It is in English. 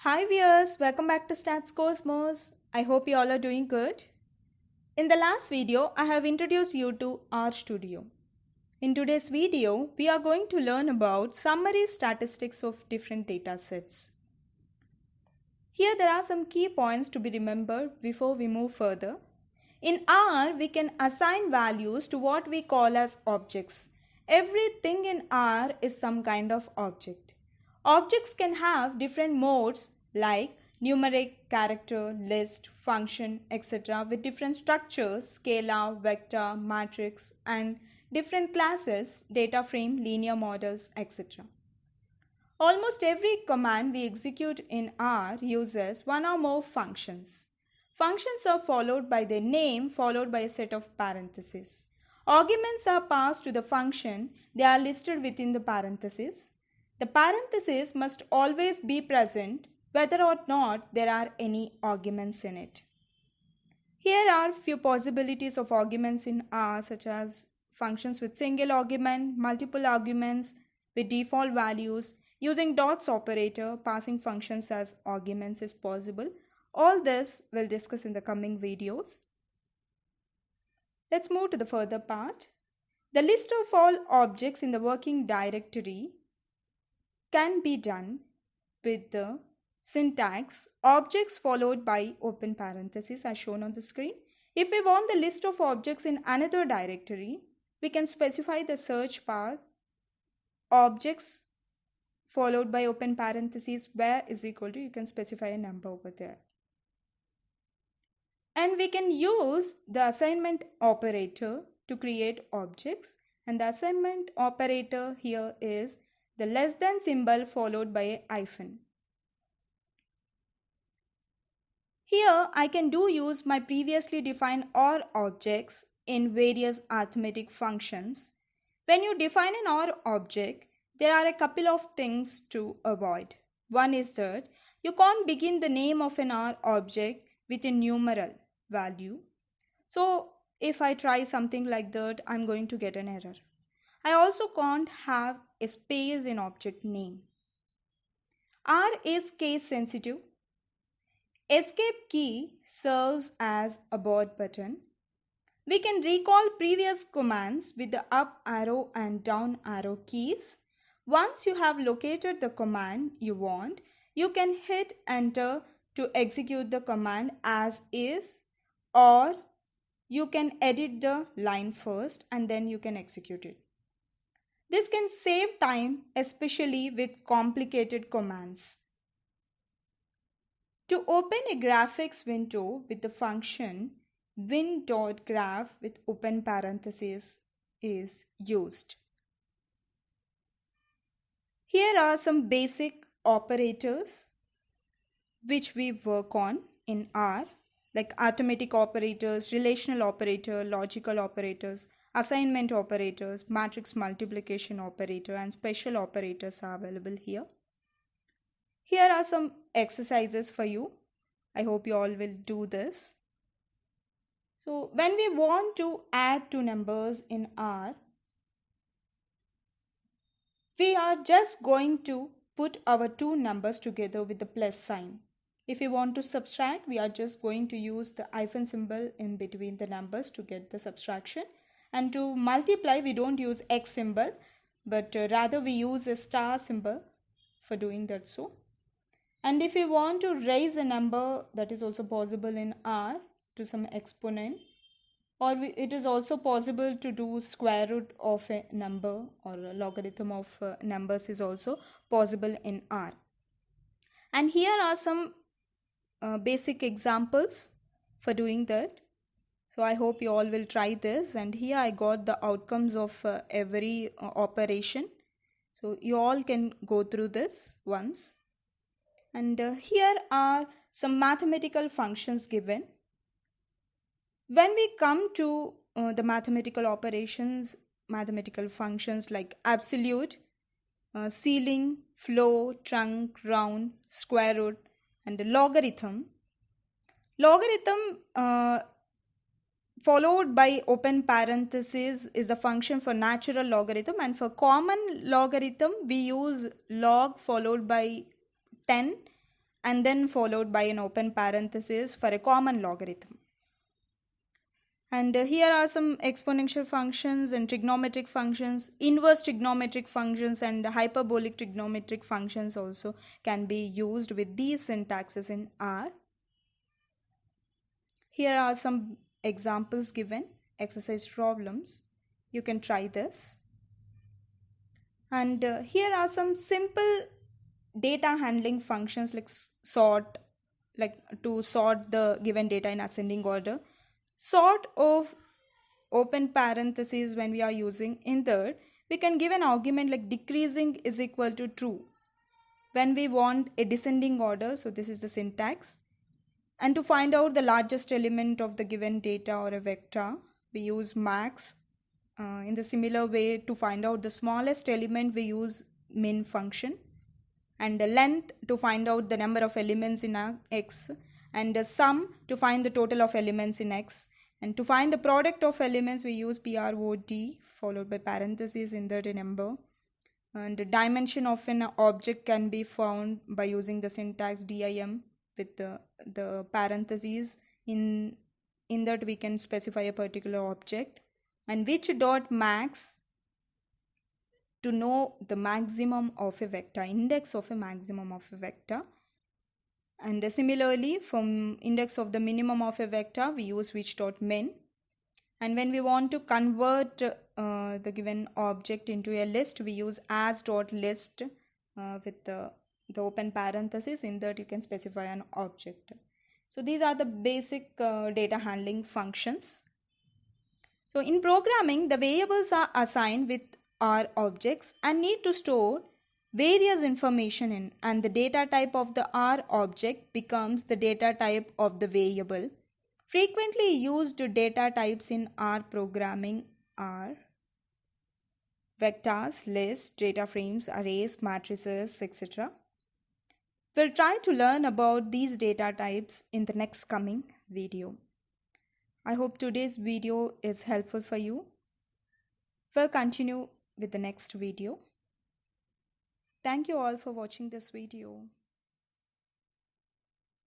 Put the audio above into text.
Hi viewers, welcome back to Stats Cosmos. I hope you all are doing good. In the last video, I have introduced you to R Studio. In today's video, we are going to learn about summary statistics of different data sets. Here there are some key points to be remembered before we move further. In R, we can assign values to what we call as objects. Everything in R is some kind of object. Objects can have different modes like numeric, character, list, function, etc. with different structures, scalar, vector, matrix, and different classes, data frame, linear models, etc. Almost every command we execute in R uses one or more functions. Functions are followed by their name followed by a set of parentheses. Arguments are passed to the function, they are listed within the parentheses. The parentheses must always be present whether or not there are any arguments in it. Here are few possibilities of arguments in R such as functions with single argument, multiple arguments with default values. Using dots operator, passing functions as arguments is possible. All this we'll discuss in the coming videos. Let's move to the further part. The list of all objects in the working directory can be done with the syntax objects followed by open parentheses as shown on the screen. If we want the list of objects in another directory, we can specify the search path objects followed by open parentheses where is equal to, you can specify a number over there. And we can use the assignment operator to create objects, and the assignment operator here is the less than symbol followed by a hyphen. Here I can use my previously defined OR objects in various arithmetic functions. When you define an OR object, there are a couple of things to avoid. One is that you can't begin the name of an OR object with a numeral value. So if I try something like that, I'm going to get an error. I also can't have a space in object name. R is case sensitive. Escape key serves as abort button. We can recall previous commands with the up arrow and down arrow keys. Once you have located the command you want, you can hit enter to execute the command as is, or you can edit the line first and then you can execute it. This can save time, especially with complicated commands. To open a graphics window with the function win.graph with open parentheses is used. Here are some basic operators which we work on in R, like arithmetic operators, relational operator, logical operators, assignment operators, matrix multiplication operator, and special operators are available here. Here are some exercises for you. I hope you all will do this. So when we want to add two numbers in R, we are just going to put our two numbers together with the plus sign. If we want to subtract, we are just going to use the hyphen symbol in between the numbers to get the subtraction. And to multiply, we don't use X symbol, but rather we use a star symbol for doing that so. And if we want to raise a number, that is also possible in R to some exponent, or it is also possible to do square root of a number, or a logarithm of numbers is also possible in R. And here are some basic examples for doing that. So I hope you all will try this, and here I got the outcomes of every operation. So you all can go through this once. And here are some mathematical functions given. When we come to the mathematical operations, mathematical functions like absolute, ceiling, flow, trunk, round, square root, and logarithm. Logarithm followed by open parentheses is a function for natural logarithm, and for common logarithm we use log followed by 10 and then followed by an open parenthesis for a common logarithm. And here are some exponential functions and trigonometric functions, inverse trigonometric functions and hyperbolic trigonometric functions also can be used with these syntaxes in R. Here are some examples given, exercise problems. You can try this. And here are some simple data handling functions like sort, like to sort the given data in ascending order. Sort of open parentheses when we are using in third, we can give an argument like decreasing is equal to true. When we want a descending order, so this is the syntax. And to find out the largest element of the given data or a vector, we use max. In the similar way, to find out the smallest element, we use min function. And the length to find out the number of elements in X. And the sum to find the total of elements in X. And to find the product of elements, we use PROD followed by parentheses in the number. And the dimension of an object can be found by using the syntax DIM with the parentheses. In that we can specify a particular object. And which dot max to know the maximum of a vector, index of a maximum of a vector. And similarly, from index of the minimum of a vector, we use which dot min. And when we want to convert the given object into a list, we use as dot list with the open parenthesis. In that you can specify an object. So these are the basic data handling functions. So in programming, the variables are assigned with our objects and need to store various information in, and the data type of the R object becomes the data type of the variable. Frequently used data types in R programming are vectors, lists, data frames, arrays, matrices, etc. We'll try to learn about these data types in the next coming video. I hope today's video is helpful for you. We'll continue with the next video. Thank you all for watching this video.